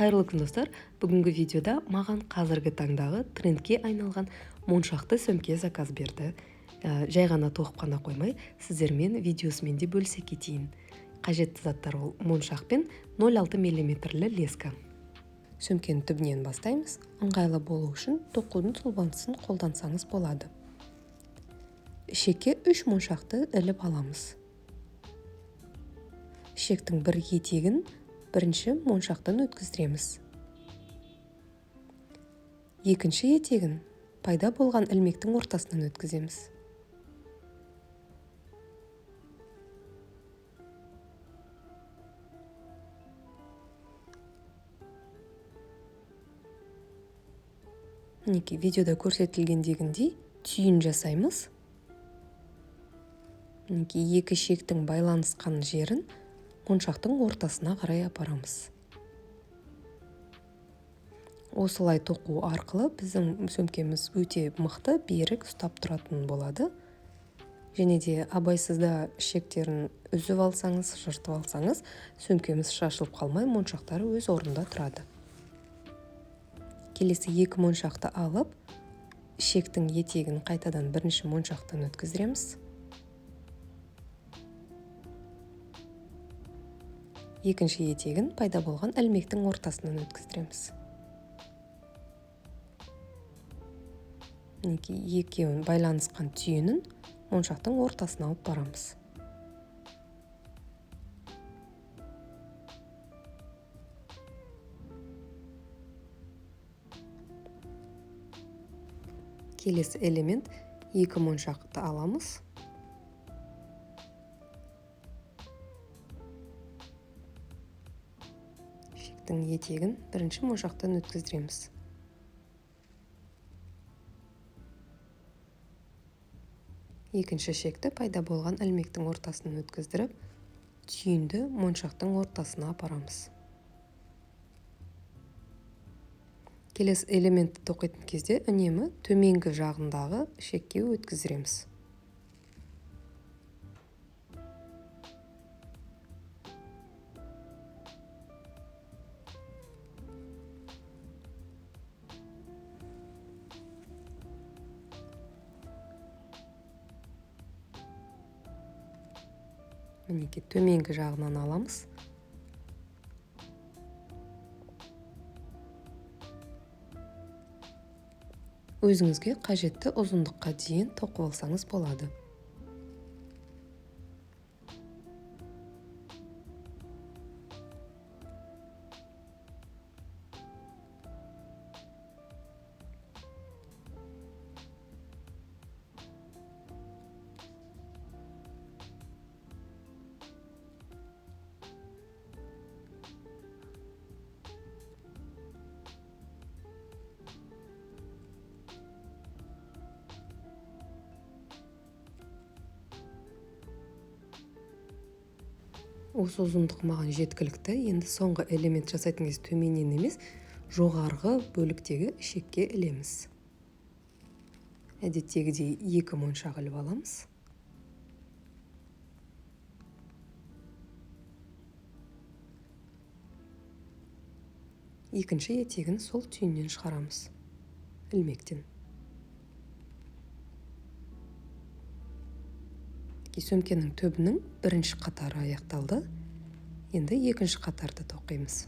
Қайырлы күн достар, бүгінгі видеода маған қазіргі таңдағы трендке айналған моншақты сөмке заказ берді. Жай ғана тоқып қана қоймай, сіздермен видеосымен де бөлісе кетейін. Қажетті заттар ол моншақ пен 0,6 мм леска. Сөмкені түбінен бастаймыз. Ыңғайлы болу үшін тоқудың сұлбандысын қолдансаңыз болады. Ішекке 3 моншақты іліп аламыз. Ішектің бір етегін бірінші моншақтан өткіздіреміз. Екінші етегін пайда болған ілмектің ортасынан өткіземіз. Мінекей видеода көрсетілгендегіндей түйін жасаймыз. Мінекей екі ішектің байланысқан жерін моншақтың ортасына қарай апарамыз. Осылай тоқу арқылы біздің сөмкеміз өте мықты, берік ұстап тұратын болады. Және де абайсызда ішектерін үзіп алсаңыз, жыртып алсаңыз, сөмкеміз шашылып қалмай, моншақтары өз орнында тұрады. Келесі екі моншақты алып, ішектің етегін қайтадан бірінші моншақтан өткіздіреміз. Екінші етегін пайда болған ілмектің ортасынан өткіздіреміз. Екеуін байланысқан түйінін моншақтың ортасына алып барамыз. Келесі элемент екі моншақты аламыз. Ішектің етегін бірінші моншақтан өткіздіреміз. Екінші ішекті пайда болған ілмектің ортасынан өткіздіріп, түйінді моншақтың ортасына апарамыз. Келесі элементті тоқитын кезде үнемі төменгі жағындағы ішекке өткіздіреміз. Мінекей төменгі жағынан аламыз. Өзіңізге қажетті ұзындыққа дейін тоқып алсаңыз болады. Осы ұзындық маған жеткілікті. Енді соңғы элемент жасайтын кезде төменнен емес, жоғарғы бөліктегі ішекке ілеміз. Әдеттегідей екі моншақ іліп аламыз. Екінші етегін сол түйіннен шығарамыз, ілмектен. Сөмкенің түбінің бірінші қатары аяқталды. Енді екінші қатарды тоқимыз.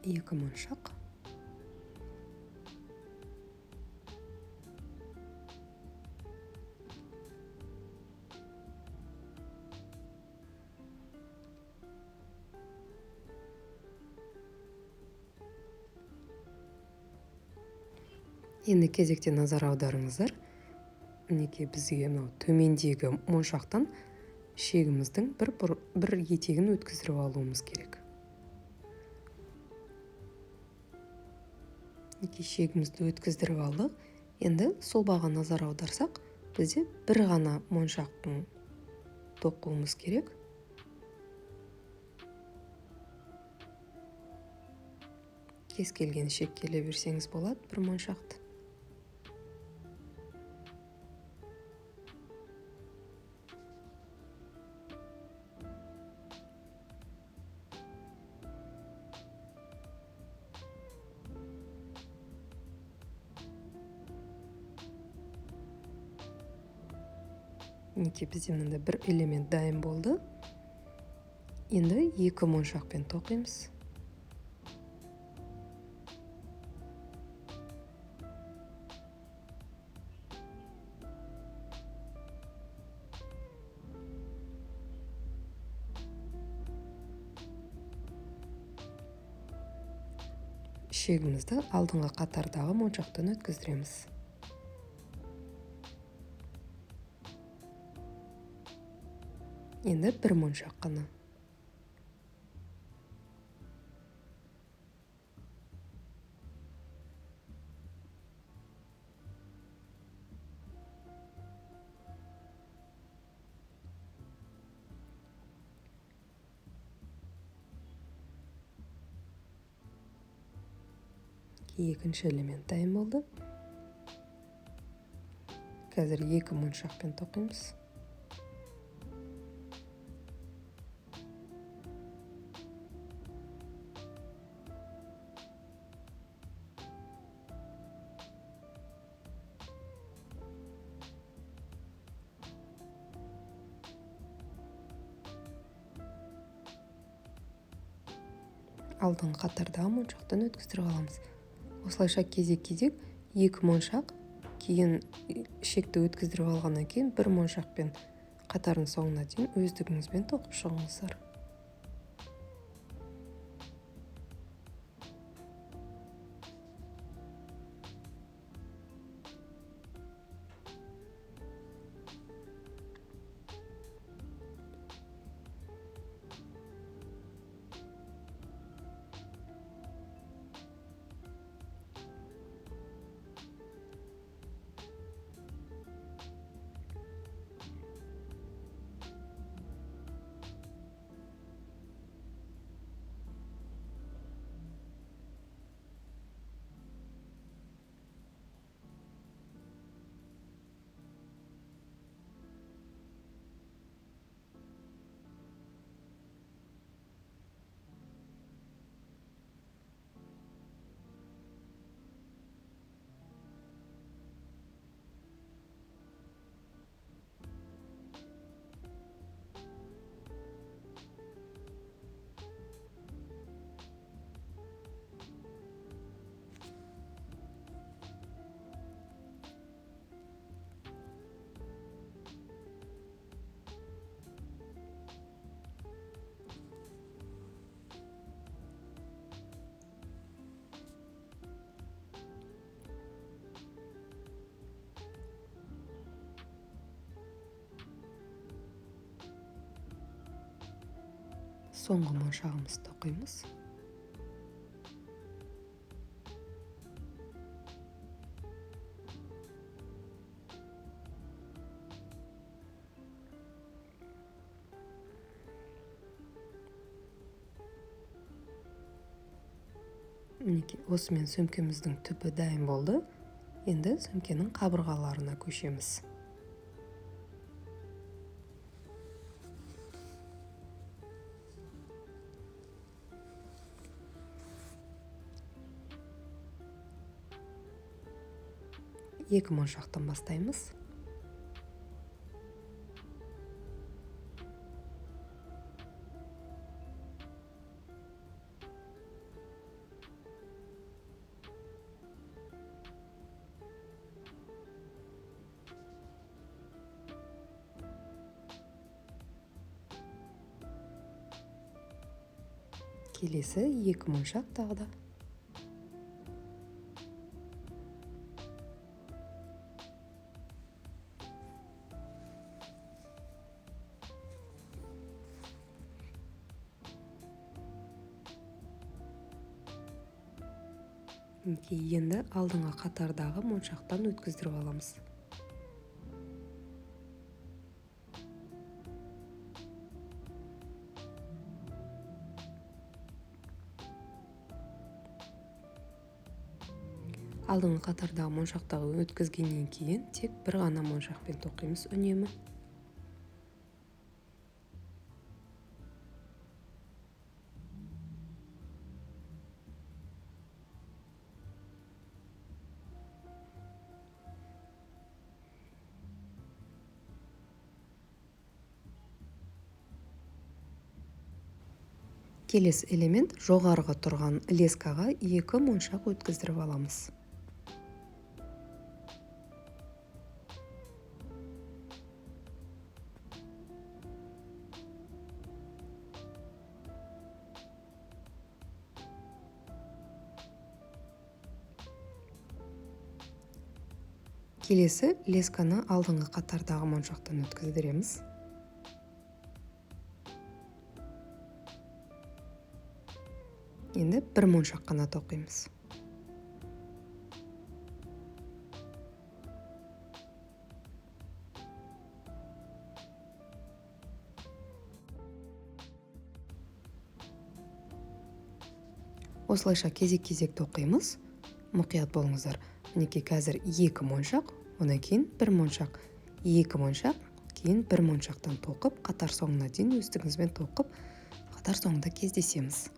Екі моншақ. Енді кезекте назар аударыңыздар. Мінекей бізге төмендегі моншақтан шегіміздің бір етегін өткіздіріп алуымыз керек. Шегімізді өткіздіріп алдық. Енді сұлбаға назар аударсақ, бізде бір ғана моншақтың тоқуымыз керек. Кез келген шеккеле берсеңіз болады бір моншақты. Бізде мында бір элемент дайын болды. Енді екі моншақпен тоқимыз. Шегімізді алдыңғы қатардағы моншақтан өткіздіреміз. Енді бір моншақ қана. Екінші элемент дайын болды. Қазір екі моншақпен тоқимыз. Алдыңғы қатардағы моншақтан өткіздіріп аламыз. Осылайша кезек-кезек екі моншақ, кейін шекті өткіздіріп алғаннан кейін бір моншақпен қатардың соңына дейін өздігіңізбен тоқып шығыңыздар. Соңғы моншағымызды тоқимыз. Осымен сөмкеміздің түбі дайын болды. Енді сөмкенің қабырғаларына көшеміз. Екі моншақтан бастаймыз. Келесі екі моншақ тағы да. Енді алдыңғы қатардағы моншақтан өткіздіріп аламыз. Алдыңғы қатардағы моншақтағы өткізгеннен кейін тек бір ғана моншақпен тоқимыз үнемі. Келесі элемент жоғарғы тұрған лескаға 2 моншақ өткіздіріп аламыз. Келесі лесканы алдыңғы қатардағы моншақтан өткіздіреміз. Енді бір моншақ қана тоқимыз. Осылайша кезек-кезек тоқимыз. Мұқият болыңыздар. Мінекей қазір 2 моншақ, одан кейін 1 моншақ, 2 моншақ, кейін 1 моншақтан тоқып, қатар соңына дейін өздігіңізбен тоқып, қатар соңында кездесеміз.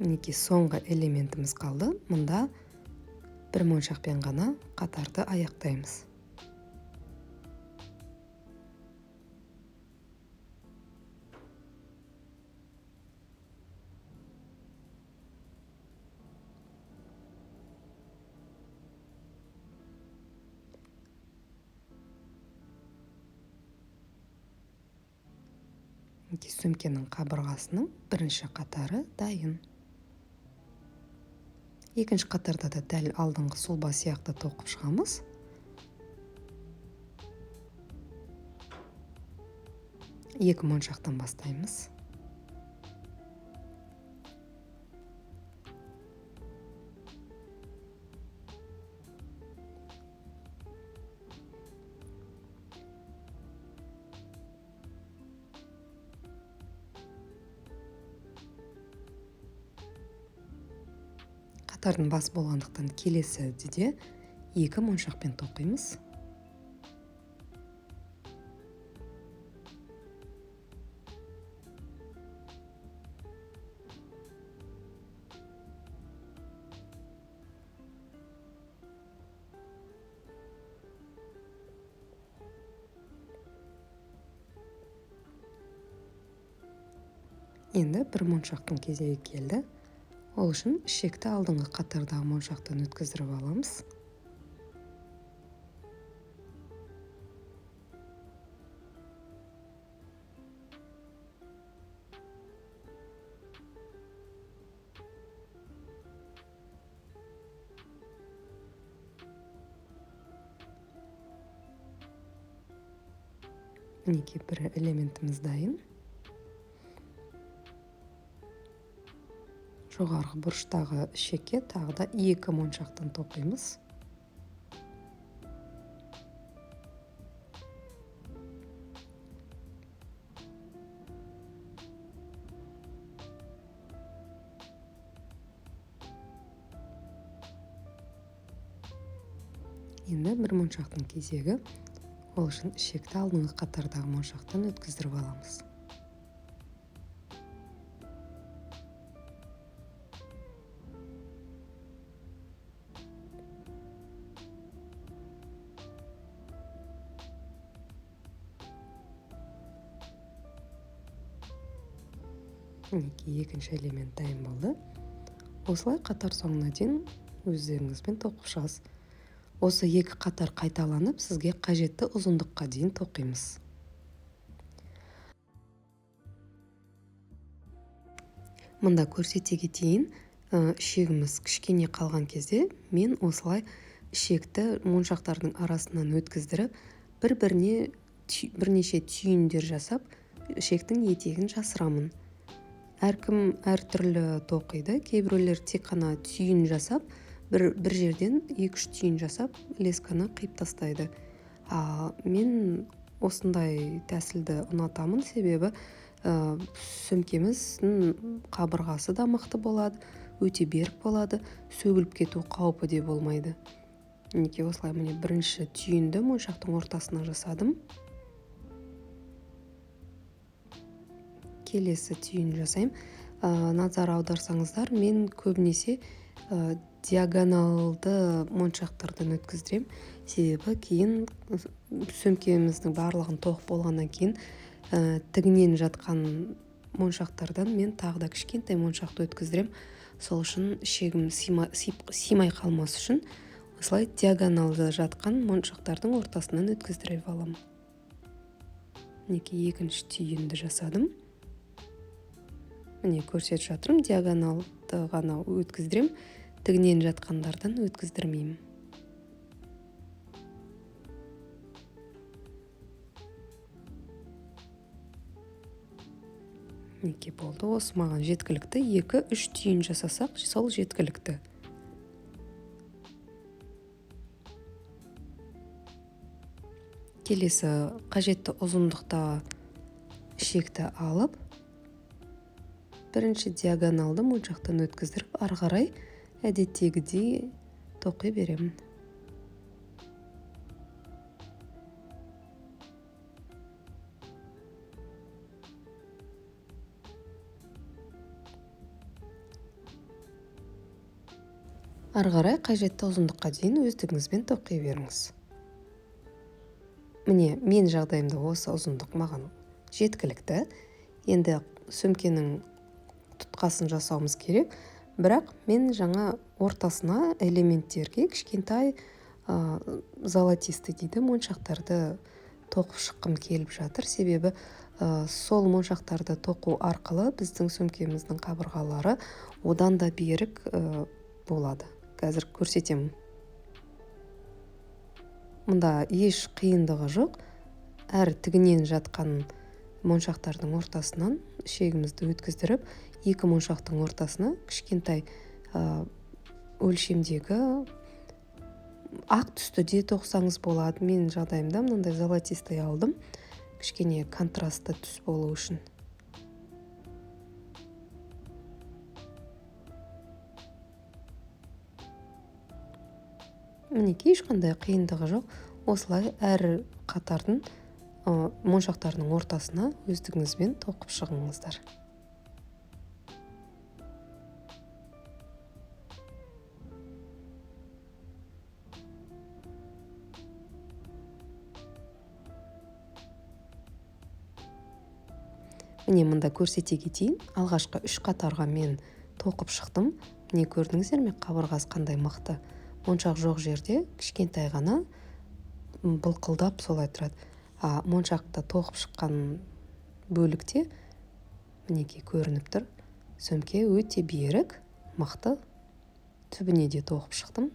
Мінекей соңғы элементіміз қалды. Мұнда 1 моншақпен ғана қатарды аяқтаймыз. Сөмкенің қабырғасының бірінші қатары дайын. Екінші қатарда да дәл алдыңғы сұлба сияқты тоқып шығамыз. Екі моншақтан бастаймыз. Қатардың бас болғандықтан келесі де 2 моншақпен тоқимыз. Енді 1 моншақтың кезегі келді. Ол үшін ішекті алдыңғы қатардағы моншақтан өткіздіріп аламыз. Мінекей бір элементіміз дайын. Жоғарғы бұрыштағы ішекке тағы да 2 моншақтан тоқимыз. Енді 1 моншақтың кезегі. Ол үшін ішекті алдыңғы қатардағы моншақтан өткіздіріп аламыз. Екінші элемент дайын болды. Осылай қатар соңына дейін өздеріңізбен тоқып шығасыз. Осы 2 қатар қайталанып, сізге қажетті ұзындыққа дейін тоқимыз. Мұнда көрсете кетейін, ішегіміз кішкене қалған кезде мен осылай ішекті моншақтардың арасынан өткіздіріп, бірнеше түйіндер жасап, ішектің етегін жасырамын. әркім әртүрлі тоқиды. Кейбіреулер тек қана түйін жасап, бір жерден 2-3 түйін жасап, лесканы қиып тастайды. Мен осындай тәсілді ұнатамын, себебі сөмкеміздің қабырғасы да мықты болады, өте берік болады, сөгіліп кету қаупі де болмайды. Мінекей осылай міне бірінші түйінді моншақтың ортасына жасадым. Келесі түйін жасайым. Назар аударсаңыздар, мен көбінесе диагоналды моншақтардан өткіздірем. Себебі кейін сөмкеміздің барлығын тоқып болғаннан кейін тігінен жатқан моншақтардан мен тағы да кішкентай моншақты өткіздірем. Сол үшін шегім симай қалмас үшін осылай диагоналды жатқан моншақтардың ортасынан өткіздіріп аламын. Мінекей екінші түйінді жасадым. Міне көрсетіп жатырмын, диагоналды ғана өткіздірем, тігінен жатқандардан өткіздірмеймін. Мінекей болды. Осы маған жеткілікті. 2-3 түйін жасасақ, сол жеткілікті. Келесі қажетті ұзындықта шекті алып, бірінші диагоналды моншақтан өткіздіріп, ары қарай әдеттегідей тоқи беремін. Ары қарай қажетті ұзындыққа дейін өздігіңізбен тоқи беріңіз. Міне, мен жағдайымда осы ұзындық маған жеткілікті. Енді сөмкенің тұтқасын жасауымыз керек. Бірақ мен жаңа ортасына элементтерге кішкентай золотисты дейді моншақтарды тоқып шыққым келіп жатыр. Себебі сол моншақтарды тоқу арқылы біздің сөмкеміздің қабырғалары одан да берік болады. Қазір көрсетемін. Мұнда еш қиындығы жоқ. Әр тігінен жатқан моншақтардың ортасынан шегімізді өткіздіріп, 2 моншақтың ортасына кішкентай өлшемдегі ақ түсті де тоқсаңыз болады. Мен жағдайымда мынандай золотистой алдым, кішкене контрастты түс болу үшін. Мінекей ешқандай қиындығы жоқ. Осылай әр қатардың моншақтарының ортасына өздігіңізбен тоқып шығыңыздар. Міне мұнда көрсете кетейін. Алғашқы 3 қатарға мен тоқып шықтым. Міне көрдіңіздер ме, қабырғасы қандай мықты. Моншақ жоқ жерде кішкентай ғана былқылдап солай тұрады. Моншақты тоқып шыққан бөлікте мінекей көрініп тұр. Сөмке өте берік, мықты. Түбіне де тоқып шықтым.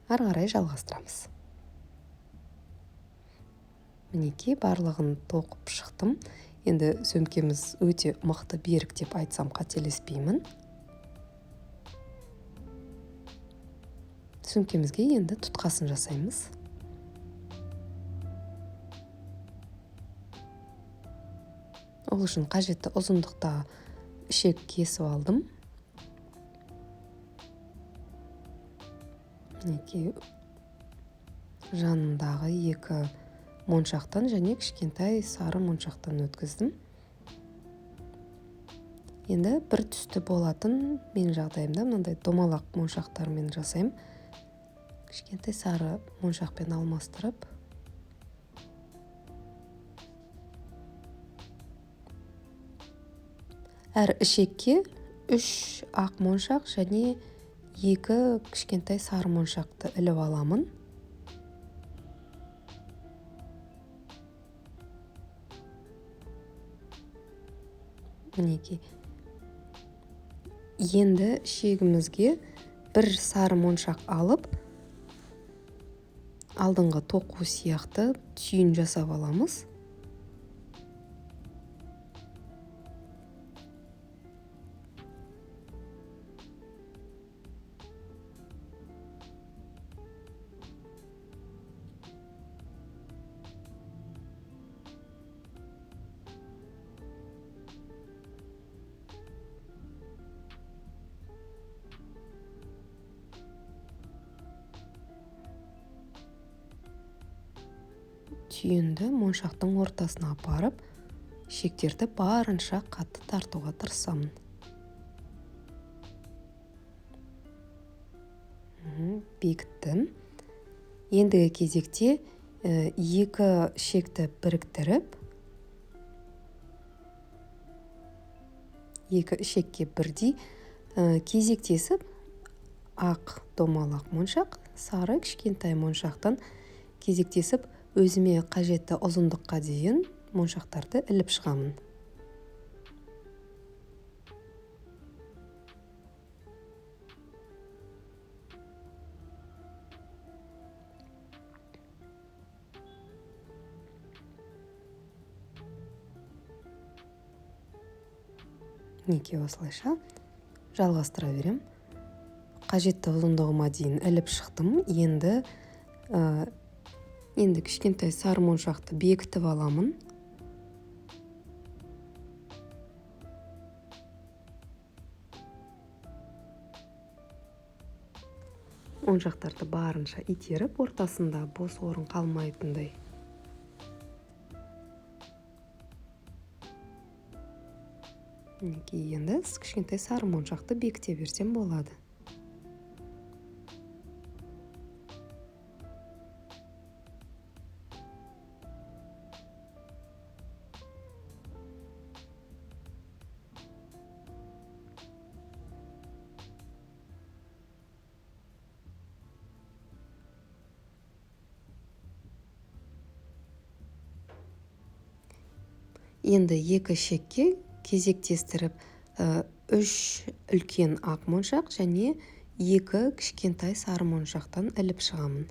Ары қарай жалғастырамыз. Мінекей барлығын тоқып шықтым. Енді сөмкеміз өте мықты, берік деп айтсам қателеспеймін. Сөмкемізге енді тұтқасын жасаймыз. Ол үшін қажетті ұзындықта ішек кесіп алдым. Мінекей жанындағы 2 моншақтан және кішкентай сары моншақтан өткіздім. Енді бір түсті болатын мен жағдайымда мынандай домалақ моншақтармен жасаймын. Кішкентай сары моншақпен алмастырып, әр ішекке 3 ақ моншақ және 2 кішкентай сары моншақты іліп аламын. Мінекей. Енді шегімізге 1 сары моншақ алып, алдыңғы тоқу сияқты түйін жасап аламыз. түйінді моншақтың ортасына апарып, шектерді барынша қатты тартуға тырысамын. Бекіттім. Ендігі кезекте екі шекті біріктіріп, екі шекке бірдей кезектесіп, ақ домалақ моншақ, сары кішкентай моншақтан кезектесіп, өзіме қажетті ұзындыққа дейін моншақтарды іліп шығамын. Неке осылайша жалғастыра берем. Қажетті ұзындығыма дейін іліп шықтым. Енді кішкентай сары моншақты бекітіп аламын. Моншақтарды барынша итеріп, ортасында бос орын қалмайтындай. Енді кішкентай сары моншақты бекіте берсем болады. Енді екі шекке кезектестіріп, үш үлкен ақ моншақ және екі кішкентай сары моншақтан іліп шығамын.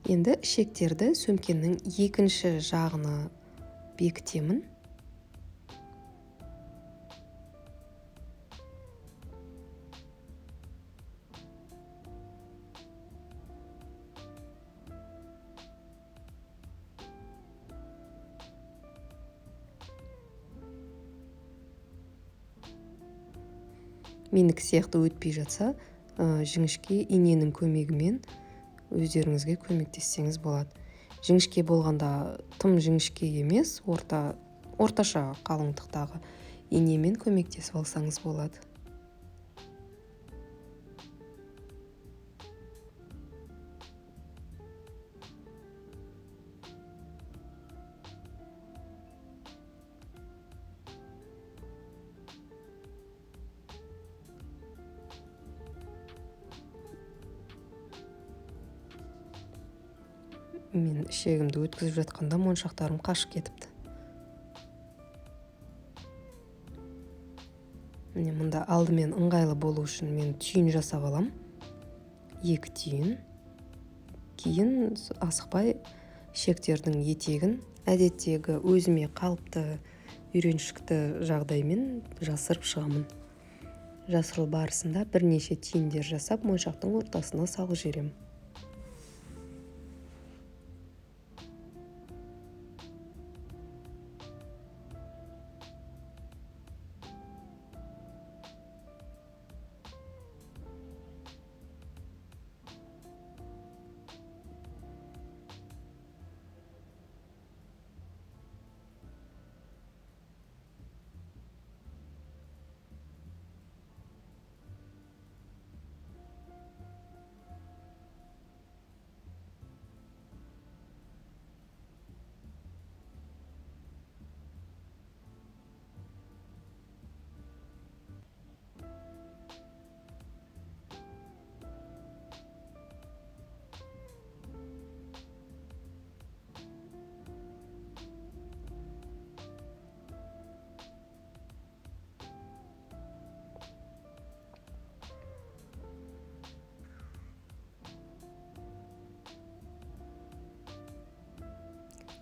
Енді шектерді сөмкенің екінші жағына бекітемін. Менікі сияқты өтпей жатса, жіңішке иненің көмегімен өздеріңізге көмектессеңіз болады. Жіңішке болғанда тым жіңішке емес, орташа қалыңдықтағы инемен көмектесіп алсаңыз болады. Мен шегімді өткізіп жатқанда моншақтарым қашып кетіпті. Мұнда алдымен ыңғайлы болу үшін мен түйін жасап алам. Екі түйін. Кейін асықпай шектердің етегін әдеттегі өзіме қалыпты үйреншікті жағдаймен жасырып шығамын. Жасыру барысында бірнеше түйіндер жасап, моншақтың ортасына салып жіберем.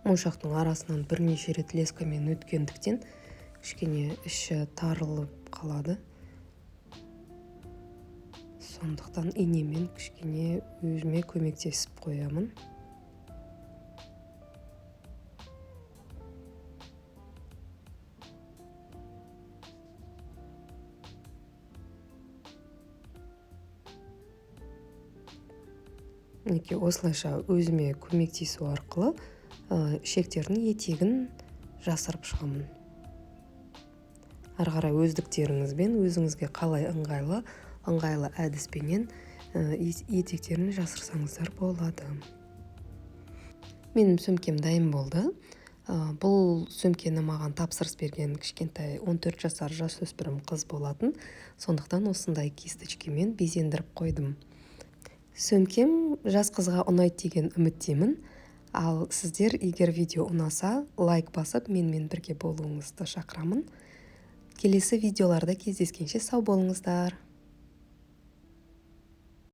Моншақтың арасынан бірнеше рет лескамен өткендіктен кішкене іші тарылып қалады. Сондықтан инемен кішкене өзіме көмектесіп қоямын. мінекей осылайша өзіме көмектесу арқылы ішектердің етегін жасырып шығамын. Ары қарай өздіктеріңізбен өзіңізге қалай ыңғайлы әдіспенен етектерін жасырсаңыздар болады. Менің сөмкем дайын болды. Бұл сөмкені маған тапсырыс берген кішкентай 14 жасар жасөспірім қыз болатын. Сондықтан осындай кисточкамен безендіріп қойдым. Сөмкем жас қызға ұнайды деген үміттемін. Ал сіздер егер видео ұнаса, лайк басып менімен бірге болуыңызды шақырамын. Келесі видеоларда кездескенше сау болыңыздар.